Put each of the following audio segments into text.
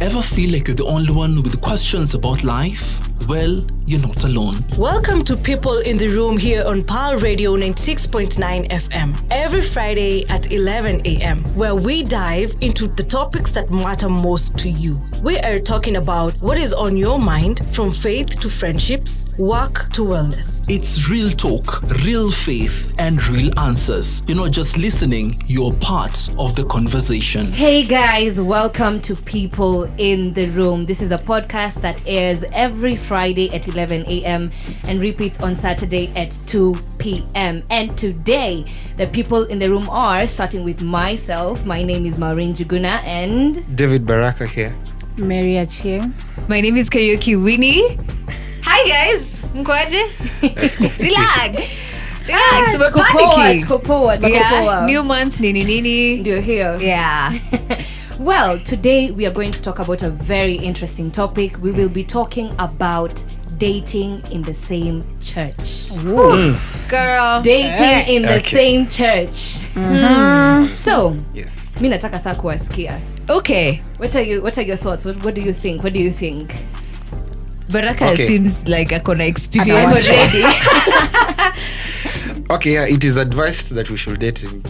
Ever feel like you're the only one with questions about life? Well, you're not alone. Welcome to People in the Room here on PAL Radio 96.9 FM. Every Friday at 11 a.m. where we dive into the topics that matter most to you. We are talking about what is on your mind, from faith to friendships, work to wellness. It's real talk, real faith, and real answers. You're not just listening, you're part of the conversation. Hey guys, welcome to People in the Room. This is a podcast that airs every Friday at 11 a.m. and repeats on Saturday at 2 p.m. And today, the people in the room are, starting with myself. My name is Maureen Juguna and... David Baraka here. Mary Achie. My name is Karaoke Winnie. Hi guys, mkoaje? Relax. Tuko poa. Yeah, new month, nini. You're here. Yeah. Well, today we are going to talk about a very interesting topic. We will be talking about dating in the same church. Girl. Dating in the same church. So, Yes. mi nataka saa kuwasikia. Okay. What are your thoughts? What do you think? What do you think? Baraka Okay. seems like a kona experience Already. Okay, yeah, it is advised that we should date in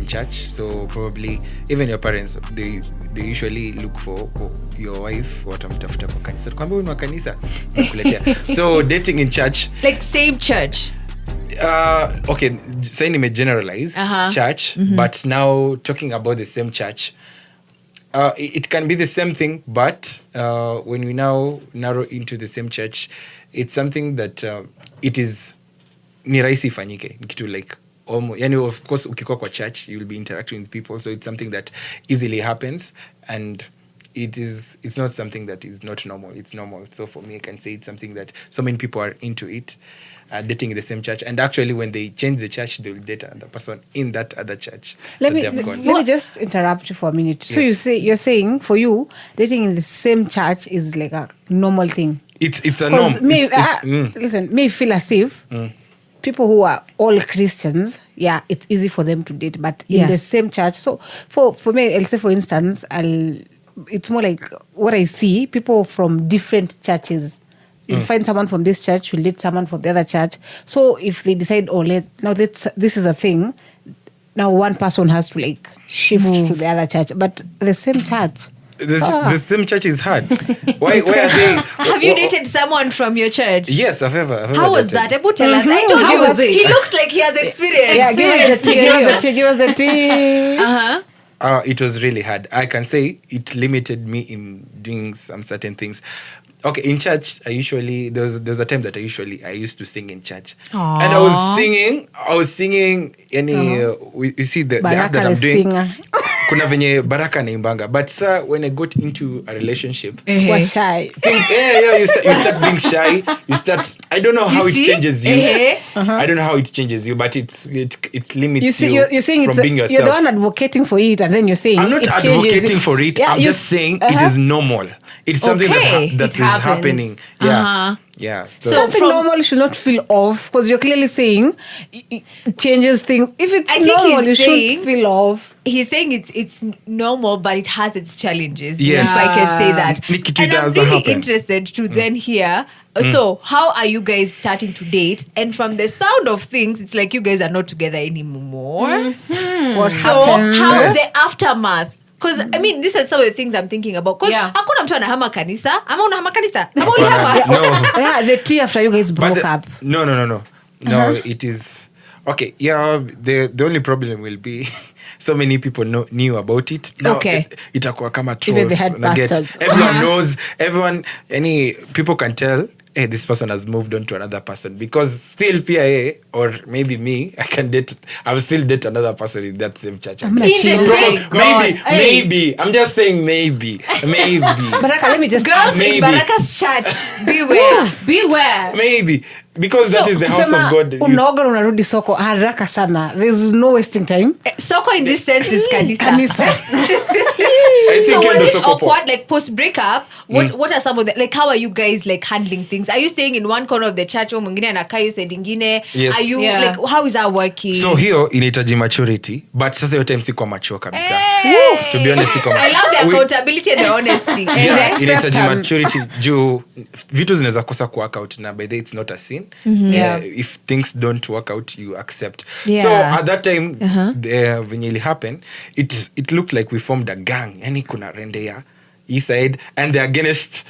church. So probably even your parents, they usually look for your wife watamtafuta kwa kanisa. Kwamba wewe ni wa kanisa nakuletea. So dating in church, Like same church. okay, say nime generalize church, but now talking about the same church, it can be the same thing, but when we now narrow into the same church, it's something that it is ni rahisi ifanyike. Ni kitu like almost, yani of course ukikuwa kwa church you will be interacting with people, so it's something that easily happens, and it's not something that is not normal. It's normal. So for me, I can say it's something that so many people are into it, dating in the same church, and actually when they change the church, they will date another person in that other church. Let that me just interrupt you for a minute. So Yes. you're saying for you, dating in the same church is like a normal thing. It's a norm. 'Cause listen, may feel as if people who are all Christians, it's easy for them to date, but in the same church. So for me, I'll say, for instance, it's more like what I see, people from different churches. You'll find someone from this church, you'll date someone from the other church. So if they decide, this is a thing, now one person has to like shift to the other church, but the same church. The same church is hard. Why are they? Have you dated someone from your church? Yes, I've ever How was dated. that? Ebu tell us. I told How you. was it? He looks like he has experience. Yeah, give us the tea. It was really hard. I can say it limited me in doing some certain things. Okay, in church, there was a time that I used to sing in church. Aww. And I was singing you see the act that I'm doing. Singer. Kuna venye Baraka naimbanga. But sir, when I got into a relationship, Was shy. you start being shy. I don't know how it see? changes you. I don't know how it changes you, but it limits You see, you're saying from being yourself. you're the one advocating for it, and then you're saying I'm not it changes advocating you. for it. Yeah, I'm just saying it is normal. It's something Okay. that It is happens. happening. Yeah. Yeah. Something normal should not feel off, because you're clearly saying it changes things. If it's I think normal, you he's saying- shouldn't feel off. He's saying it's normal, but it has its challenges. Yes. If I can say that. Nikki, And I'm doesn't really happen. interested to then hear. So, how are you guys starting to date? And from the sound of things, it's like you guys are not together anymore. What So, happened? how the aftermath? Because I mean, these are some of the things I'm thinking about. Because hakuna mtu anahama kanisa, ama unahama kanisa, ama ulihama. No. Yeah, the tea after you guys But broke up. No. No, it is okay. Yeah, the only problem will be so many people knew about it. Now, Okay. itakuwa kama Even the trolls. headbusters. Everyone knows. People can tell. Hey, this person has moved on to another person, because still PIA or maybe me, I will still date another person in that same church. I'm gonna chill. Maybe. I'm just saying maybe. Baraka, let me just Girls Maybe. in Baraka's church, beware. Beware. Maybe. because that is the house kusema of God. unaoga unarudi soko haraka sana. There's no wasting time. Soko in this sense is kanisa. Kanisa. I So think was endo it soko po. awkward, like post breakup? What are some of the, like, how are you guys like handling things? Are you staying in one corner of the church, mwingine anakaa hiyo side ingine? Yes. Are you Yeah. like, how is that working? So hiyo inahitaji maturity, but sasa hiyo time siko mature kabisa. To be honest, siko I love the accountability and the honesty. Yeah, acceptance. inahitaji maturity juu vitu zinaweza kosa kuwork out na by the way it's not a sin. Yeah. If things don't work out you accept. Yeah. So at that time venye ili happen it looked like we formed a gang. Yani kuna rende ya east side and they're against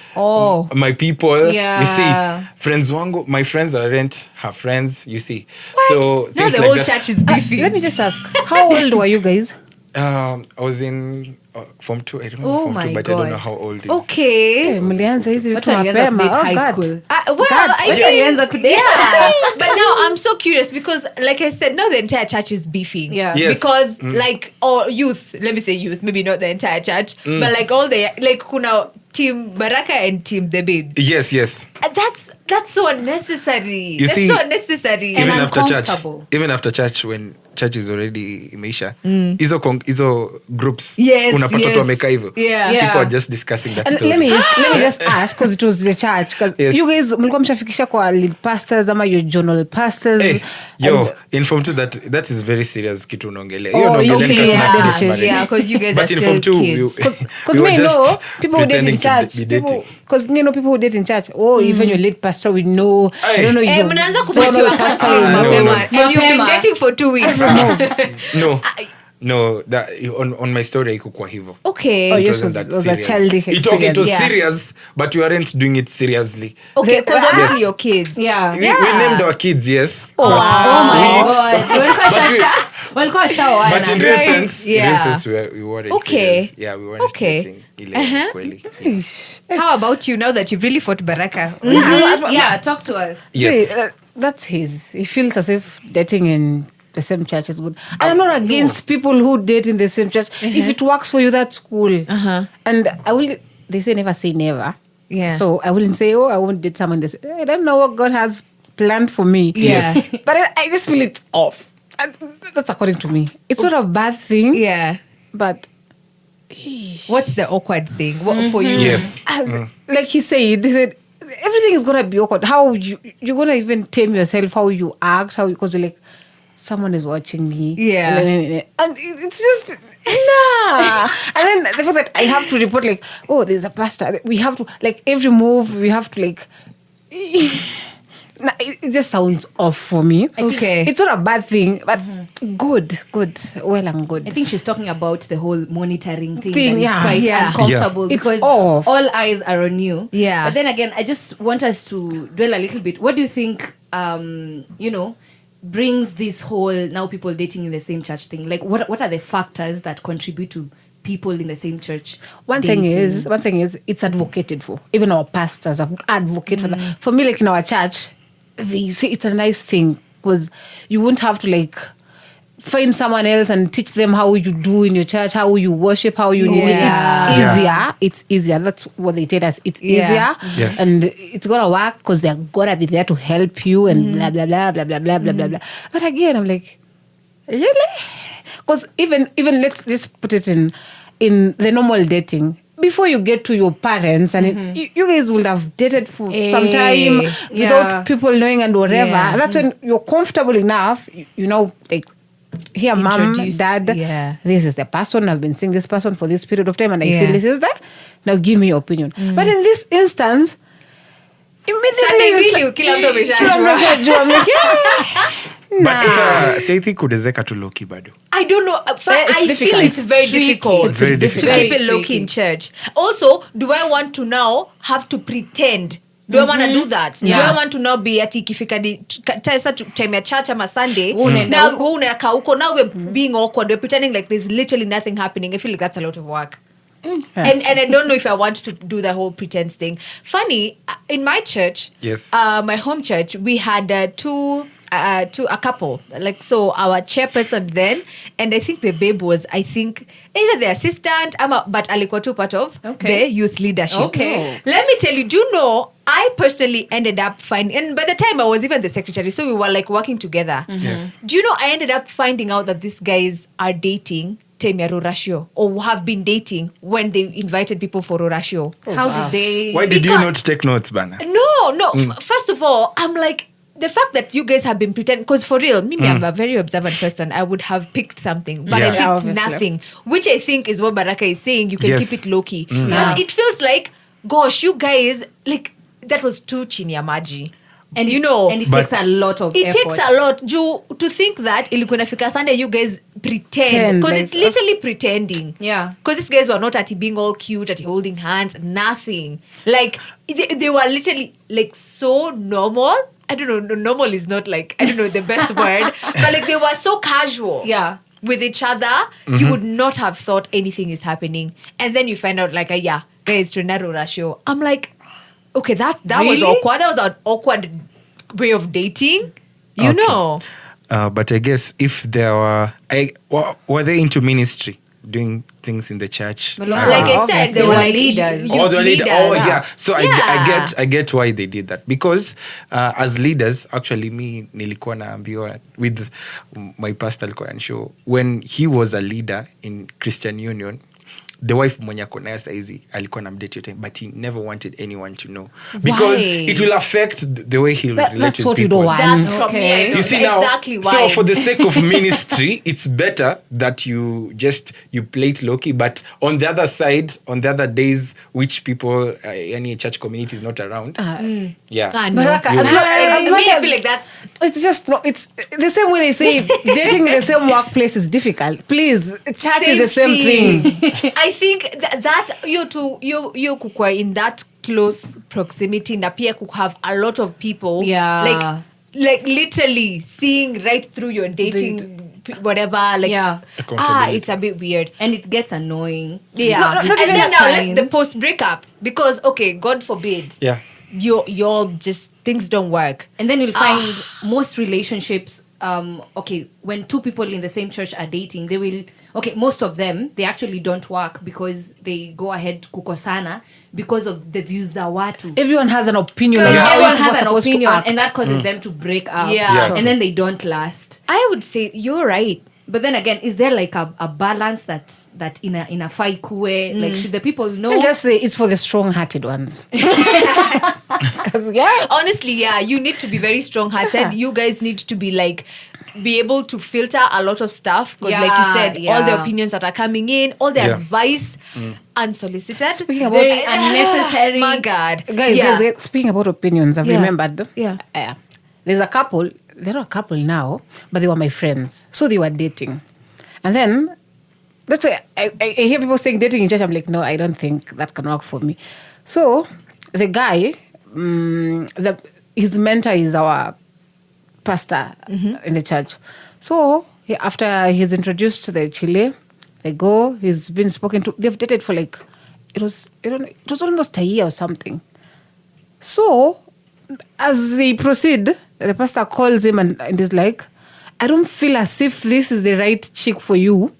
my people. Yeah. You see, friends wangu, my friends aren't her friends, you see. So Now things the like whole that. church is beefy. Let me just ask, how old were you guys? I was in Form 2. I remember Oh Form 2, my but I don't God. know how old it is. Okay. Mlianza hizi Watu vitu walianza mapema. kudate high God. school. Well, I Watu mean, walianza kudate. yeah. But now I'm so curious because, like I said, now the entire church is beefing. Yeah. Yes. Because, like, or youth, let me say youth, maybe not the entire church, but like all the, like, kuna Team Baraka and Team The Babe. Yes. That's so unnecessary. You That's see, so unnecessary. And even after uncomfortable. church when church is already imeisha hizo groups Yes, unapata yes. tu wamekaa hivyo. Yeah. Yeah. People are just discussing that And story. let me just ask because it was the church because Yes. you guys mlikuwa mshafikisha kwa lead pastors ama your journal pastors. Hey, And- yo, inform to that is very serious kitu unaongelea. Hiyo Oh, unaongelea okay, ni kama yeah. marriage. Yeah, yeah, because you guys are But in still Form 2 kids. Because we we were know just people who date in pretending to church. be dating. Because you know people who date in church. Oh, even your late pastor, we know. I Aye. don't know. your Mnaanza zonal kupatiwa pastor, counseling we know. mapema. no. And you've been Mapema. dating for 2 weeks. No, that on my story haikukuwa hivyo. Okay. Oh, It yours wasn't was that a serious. childish It was experience. Yeah. serious, but we weren't doing it seriously. Okay, The- because obviously your kids. Yeah. We named our kids, yes. Oh my we- God. Walikuwa washaoana. But in real Right. sense, Yeah. we weren't Okay. serious. Yeah, we weren't Okay. dating ile kweli. Yeah. How about you now that you've really fought Baraka? Yeah, talk to us. Yes. See, that's his. He feels as if dating in the same church is good. And I'm not against people who date in the same church. If it works for you, that's cool. And they say never say never. Yeah. So I wouldn't say, oh, I won't date someone this. I don't know what God has planned for me. Yeah. But I just feel it's off. And that's according to me. It's not a bad thing. Yeah. But What's the awkward thing? What for you? Yes. like he said, they said everything is gonna be awkward. How you're gonna even tame yourself, how you act, how because you're like someone is watching me. Yeah. And it's just nah. And then the fact that I have to report like, oh, there's a pastor. We have to like every move we have to like nah, it just sounds off for me. Okay. It's not a bad thing, but good. Well and good. I think she's talking about the whole monitoring thing, Thing, that is yeah. quite Yeah. uncomfortable It's because off. all eyes are on you. Yeah. But then again, I just want us to dwell a little bit. What do you think, brings this whole now people dating in the same church thing? Like, what are the factors that contribute to people in the same church? One thing dating? is it's advocated for. Even our pastors have advocate for that. For me, like in our church, they say it's a nice thing because you won't have to like find someone else and teach them how you do in your church, how you worship, how you Yeah. It's easier. It's easier. That's what they tell us. It's Yeah. easier. Yes. And it's gonna work because they're gonna be there to help you and blah blah blah blah blah blah blah blah blah. But again, I'm like, really? Because even let's just put it in the normal dating. Before you get to your parents, and you guys would have dated for some time without Yeah. people knowing and whatever. Yeah. That's when you're comfortable enough, you know, like, here, mom, Introduce- dad, yeah. this is the person. I've been seeing this person for this period of time, and I Yeah. feel this is that. Now give me your opinion. But in this instance, immediately Sunday you mbili, start- kila mtu ameshajua. kila mtu ameshajua. I'm like, But nah. sasa si I think kudezeka tu low-key bado. I don't know. It's I feel difficult. it's very Tricky. difficult It's very to difficult. keep it Very low key tricky. in church. Also, do I want to now have to pretend? Do I want to do that? Do Yeah. I want to now be ati ikifika tesa time ya church ama Sunday? Unaenda Now huko. wewe unakaa huko, now we're being awkward. We're pretending like there's literally nothing happening. I feel like that's a lot of work. And I don't know if I want to do the whole pretense thing. Funny, in my church, Yes. my home church, we had a couple. Like, so our chairperson then, and I think the babe was, I think, either the assistant, but alikuwa tu part of Okay. the youth leadership. Okay. Let me tell you, do you know, I personally ended up finding, and by the time I was even the secretary, so we were like working together. Yes. Do you know, I ended up finding out that these guys are dating Temi Rurashio, or have been dating when they invited people for Rurashio. How did they? Why did you Because- not take notes, Bana? No. First of all, I'm like, the fact that you guys have been pretending, because for real, Mimi, I'm a very observant person. I would have picked something, but Yeah. I picked Obviously. nothing, which I think is what Baraka is saying. You can Yes. keep it low key. Yeah. But it feels like, gosh, you guys, like, that was too chini ya maji. And you it, know, and it But- takes a lot of it effort. takes a lot to think that ilikuwa inafika Sunday you guys pretend, Pretend, because like, it's literally pretending. Yeah. Because these guys were not at being all cute, at holding hands, nothing. Like they were literally like so normal. I don't know, normal is not like, I don't know the best word, but like they were so casual. Yeah. With each other, you would not have thought anything is happening. And then you find out like, guys, Trinaro Ratio. I'm like, okay, that was Really? awkward. That was an awkward way of dating. You Okay. know. But I guess if there were they into ministry, doing things in the church? A lot. Like I said, Obviously. they were like leaders. youth Oh, the leader. leaders. Oh, yeah. So Yeah. I get why they did that, because as leaders, actually, me nilikuwa naambiwa with my pastor alikuwa ananishow, when he was a leader in Christian Union, the wife mwenye ako naye saizi alikuwa na mdate yote, but he never wanted anyone to know, because Why? it will affect the way he'll relate That's with what you people. don't want. That's from Okay. me. I know You see now, exactly why. so for the sake of ministry, it's better that you play it low key. But on the other side, on the other days, which people, any church community is not around, yeah. I know. Baraka, You- as much I as feel like that's it's just no, it's the same way they say dating in the same workplace is difficult. Please, church is the same thing. I think that you kukua in that close proximity na pia have a lot of people Yeah. like literally seeing right through your dating whatever like Yeah. Accountability. it's a bit weird. And it gets annoying. Yeah. Not and even then at now let's the times. post breakup, because okay, God forbid. Yeah. You're just things don't work. And then you'll find most relationships, when two people in the same church are dating, they will, most of them, they actually don't work because they go ahead kukosana because of the views za watu. Everyone has an opinion on Because how everyone people are has an supposed opinion, to act. and that causes them to break up. Yeah. Yeah. And then they don't last. I would say you're right. But then again, is there like a balance that inafaa ikuwe? Like, should the people know? I just say it's for the strong-hearted ones. 'Cause, yeah, Honestly, yeah, you need to be very strong-hearted. You guys need to be able to filter a lot of stuff, because like you said, all the Yeah. opinions that are coming in, all the Yeah. advice unsolicited. Speaking about Very unnecessary. My God. guys, Yeah. guys, speaking about opinions, I've Yeah. remembered. Yeah. There's a couple. They're not a couple now, but they were my friends, so they were dating, and then that's why I hear people saying dating in church. I'm like, no, I don't think that can work for me. So the guy, his mentor is our pastor in the church. So after he's introduced to the Chile, they go. He's been spoken to. They've dated for like it was almost a year or something. So as they proceed, the pastor calls him and is like, I don't feel as if this is the right chick for you.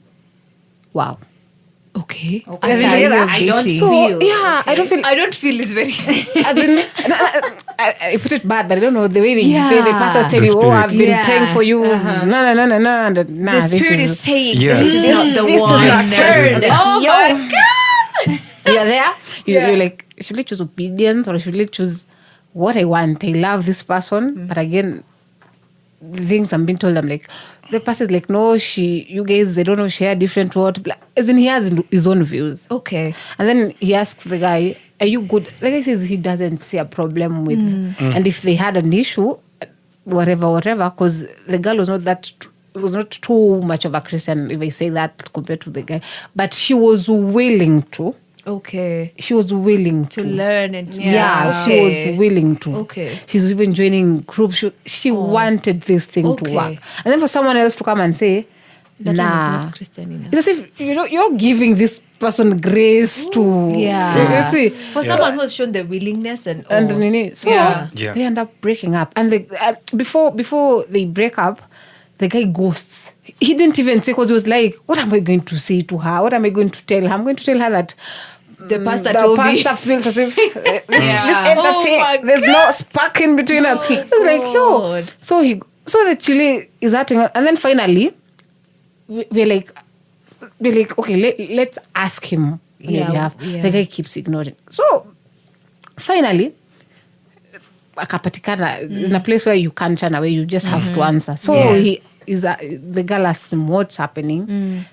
Wow. Okay. Okay. I don't So, feel. yeah, I don't feel. I don't feel it's very... As in, I put it bad, but I don't know the way the pastors tell The you, oh, spirit. I've been Yeah. praying for you. No. the spirit is saying Yeah. this is not the this is one. not Yes. Oh Yo. my God. You're there. You're like, should I choose obedience or should I choose what I want? I love this person, but again, the things I'm being told, I'm like, the pastor's like, no, you guys, I don't know, share different what. As in, he has his own views. Okay. And then he asks the guy, are you good? The guy says he doesn't see a problem with, and if they had an issue, whatever, because the girl was not too much of a Christian, if I say that, compared to the guy, but she was willing to. Okay. She was willing To learn and to... Yeah, she was willing to. Okay. She's even joining groups. She wanted this thing to Okay. work. And then for someone else to come and say, That one is nah. not Christian enough. It's as if you're giving this person grace to... Yeah. You see? For someone who has shown the willingness and all. And nini. So Yeah. Yeah. they end up breaking up. And before they break up, the guy ghosts. He didn't even say, because he was like, what am I going to say to her? What am I going to tell her? I'm going to tell her that The pastor the told me. pastor feels as if this ain't Oh the thing. my There's no spark in between us. It's like, yo. God. So the chili is acting, and then finally, we're like, okay, let's ask him. Yeah. The guy keeps ignoring. So finally, akapatikana in a place where you can't turn away, you just have to answer. So the girl asks him what's happening.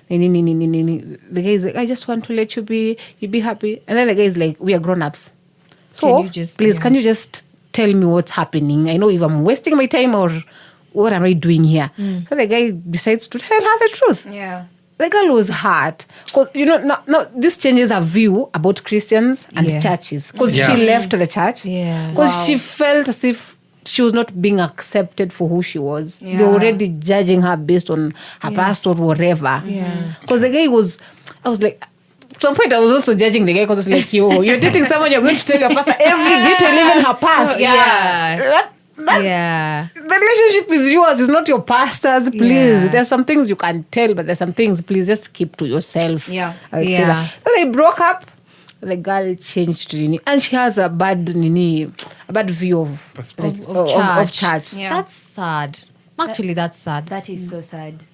The guy is like, I just want to let you be happy. And then the guy is like, we are grown-ups. So please, can you just tell me what's happening? I know if I'm wasting my time or what am I doing here? So the guy decides to tell her the truth. Yeah. The girl was hurt. Because, now this changes her view about Christians and churches. Because she left the church. Yeah. Because she felt as if she was not being accepted for who she was. Yeah. They were already judging her based on her past or whatever. Because the guy I was like, at some point I was also judging the guy because I was like, yo, you're dating someone, you're going to tell your pastor every detail, even her past. The relationship is yours, it's not your pastor's. Please, there's some things you can tell, but there's some things, please just keep to yourself. Yeah. I would say that. So they broke up. The girl changed and she has a bad view of church. Yeah. That's sad. Actually, that's sad. That is so sad.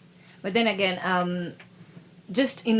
But then again, just in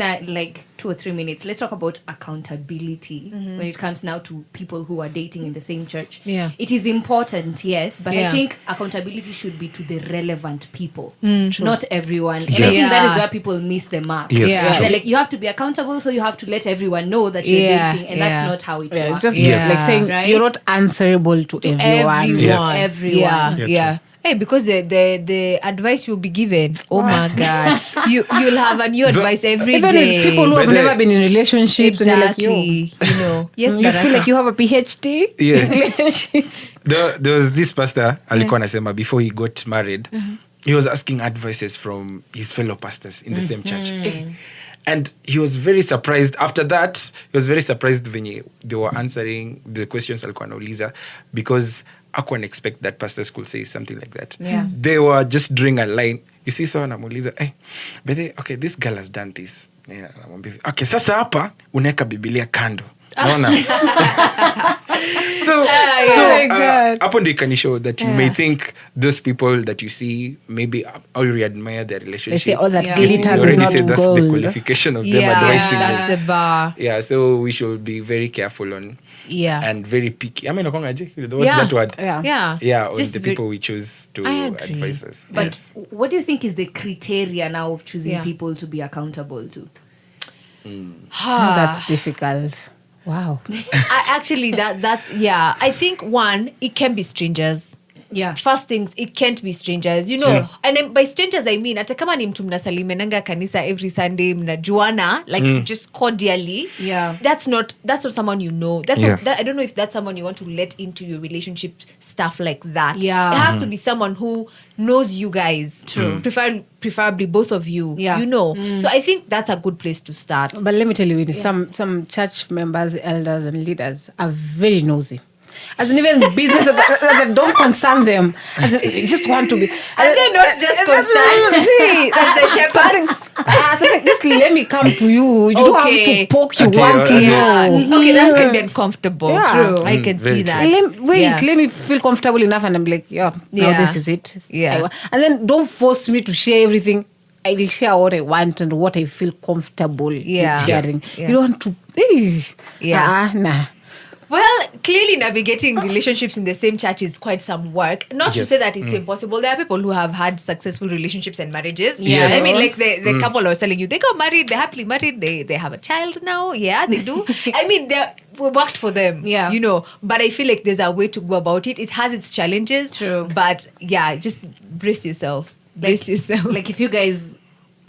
2 or 3 minutes, let's talk about accountability when it comes now to people who are dating in the same church. Yeah. It is important, yes, but I think accountability should be to the relevant people, not everyone. And I think that is where people miss the mark. Yes. Yeah. They're like, you have to be accountable, so you have to let everyone know that you're dating, and that's not how it works. It's just Yeah. like saying Right? you're not answerable to everyone. Yes. Everyone. Yeah. Hey, because the advice you'll be given, oh my God, you'll have a new advice every Even day. with people who have But never been in relationships, and you're like, yo, Exactly. Yes, you feel like you have a PhD in relationships. There was this pastor alikuwa anasema before he got married, he was asking advices from his fellow pastors in the same church. And he was very surprised. After that, he was very surprised when they were answering the questions alikuwa anauliza, because I couldn't expect that pastors could say something like that. Yeah. They were just drawing a line. You see someone anamuuliza, okay, this girl has done this. Yeah, okay, sasa hapa unaweka Biblia kando. Naona. So hapo ndio can show that you may think those people that you see maybe or you admire their relationship. They say all that Yeah. glitters You is already not said that's gold. the qualification of them Yeah, advising that's us. the bar. Yeah, so we should be very careful on and very picky. I mean, what's that word? Yeah. On Just the people we choose to I agree. advise us. But Yes. what do you think is the criteria now of choosing Yeah. people to be accountable to? That's difficult. Wow. Actually, that's I think one, it can be strangers. Yeah. First things, it can't be strangers, and then by strangers I mean hata kama ni mtu mnasalimenanga kanisa every Sunday, mnajuana just cordially. Yeah. That's not someone you know. That's Yeah. I don't know if that's someone you want to let into your relationship stuff like that. Yeah. It has to be someone who knows you guys. True. Preferably both of you. Yeah. So I think that's a good place to start. But let me tell you, some church members, elders, and leaders are very nosy. As in even business that don't concern them. As in, they just want to be. And they're not just concerned. See, As the shepherds. something, just let me come to you. You don't have Okay. to poke. You Okay, want to okay. know. Okay, that can be uncomfortable. Yeah. True. I can very see true. that. Let me feel comfortable enough, and I'm like, now this is it. Yeah. And then don't force me to share everything. I will share what I want and what I feel comfortable with sharing. Yeah. You don't want to. Nah. Well, clearly navigating relationships in the same church is quite some work. Not to Yes. say that it's impossible. There are people who have had successful relationships and marriages. Yes. I mean, like the couple I was telling you, they got married, they're happily married, they have a child now. Yeah, they do. I mean, we worked for them. Yeah. But I feel like there's a way to go about it. It has its challenges. True. But yeah, just brace yourself. Brace yourself. Like if you guys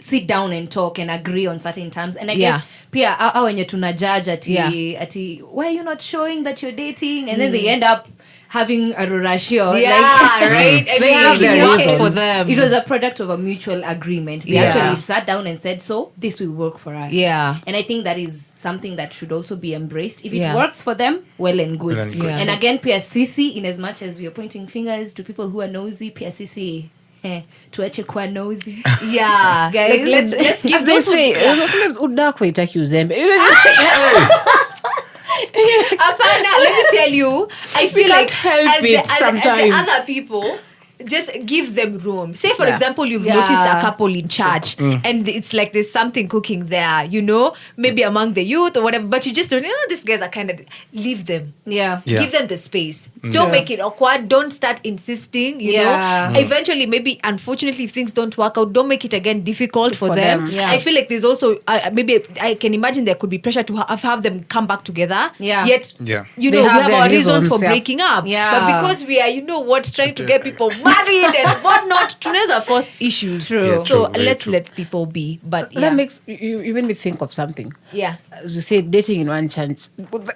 sit down and talk and agree on certain terms, and I Yeah. guess pia hao wenye tuna judge Yeah. ati why are you not showing that you're dating, and then they end up having a rurashio. Right? I They have their it worked reasons. for them. It was a product of a mutual agreement. They Yeah. actually sat down and said, so this will work for us. Yeah. And I think that is something that should also be embraced. If it Yeah. works for them, well and good. Well and good. Yeah. And again, PSCC, in as much as we are pointing fingers to people who are nosy, PSCC, tuache kuwa nosy. Yeah. Guys. Like, let's give As they those say, sometimes udako itaki uzembe. let me tell you, I feel can't like help as it the sometimes. other people, just give them room. Say, for Yeah. example, you've Yeah. noticed a couple in church and it's like there's something cooking there, maybe among the youth or whatever, but you just don't, these guys are kind of, leave them. Yeah. Yeah. Give them the space. Don't make it awkward. Don't start insisting, you Yeah. know. Eventually, maybe, unfortunately, if things don't work out, don't make it again difficult for them. them. Yeah. I feel like there's also, maybe I can imagine there could be pressure to have them come back together. Yeah. Yet, Yeah. you They know, we have have their our reasons for reasons, yeah. breaking up. Yeah. But because we are, trying to get people married and whatnot, tunaweza force issues. True. Yes, So true, very let's true. let people be. But yeah. That makes you made me think of something. Yeah. As you say, dating in one church,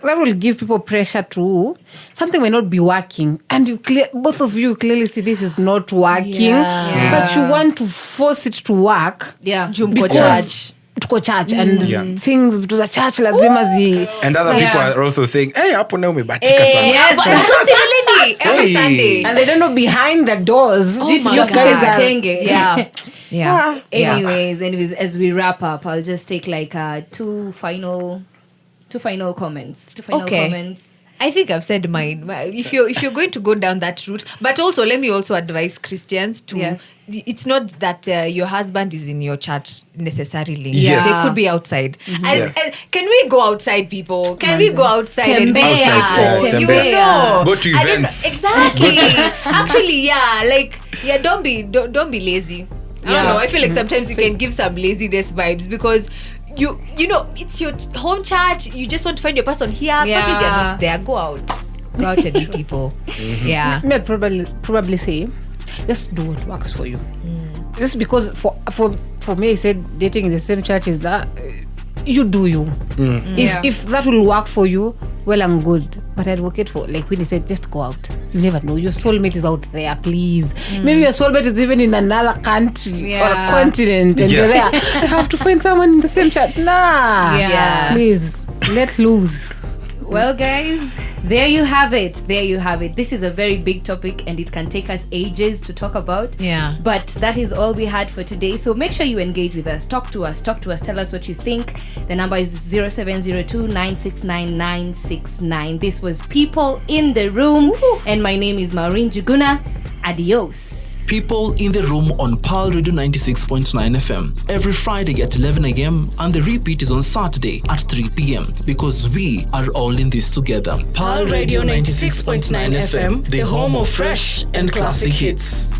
that will give people pressure to something may not be working, and both of you clearly see this is not working, Yeah. but you want to force it to work. Yeah. Jumbo Because tuko church and Yeah. things vitu za church lazima zi And other Yeah. people are also saying, hey, hapo na umebatika sana. Yes. Every Hey. Sunday. and they don't know behind the doors. Oh you my guys God. are Chenge. Yeah. Yeah. Yeah. Anyways, as we wrap up, I'll just take like two final comments. Okay. I think I've said mine. If you're going to go down that route, but also let me also advise Christians to. Yes. It's not that your husband is in your church necessarily. Yes. They could be outside. Yeah. Can we go outside, people? Can we go outside and meet Tembea. people? You Tembea. know. Go to I don't know. events. Exactly. Actually, yeah. Don't be lazy. I don't Yeah. know. I feel like sometimes you can give some laziness vibes because. You know, it's your home church. You just want to find your person here. Yeah. Probably they're not there. Go out and meet people. Yeah. Me, I'd probably say, just do what works for you. Just because for me, I said dating in the same church is that you do you. Yeah. If that will work for you, well and good. But I advocate for, like Winnie said, just go out. You never know. Your soulmate is out there, please. Maybe your soulmate is even in another country or a Yeah. continent and you're there. I have to find someone in the same church. Nah. Yeah. Please, let loose. Well, guys, there you have it. This is a very big topic and it can take us ages to talk about. Yeah. But that is all we had for today. So make sure you engage with us. Talk to us. Tell us what you think. The number is 0702-969-969. This was People in the Room. And my name is Maureen Juguna. Adios. People in the Room on Pearl Radio 96.9 FM every Friday at 11 a.m. and the repeat is on Saturday at 3 p.m. because we are all in this together. Pearl Radio 96.9 FM, the home of fresh and classic hits.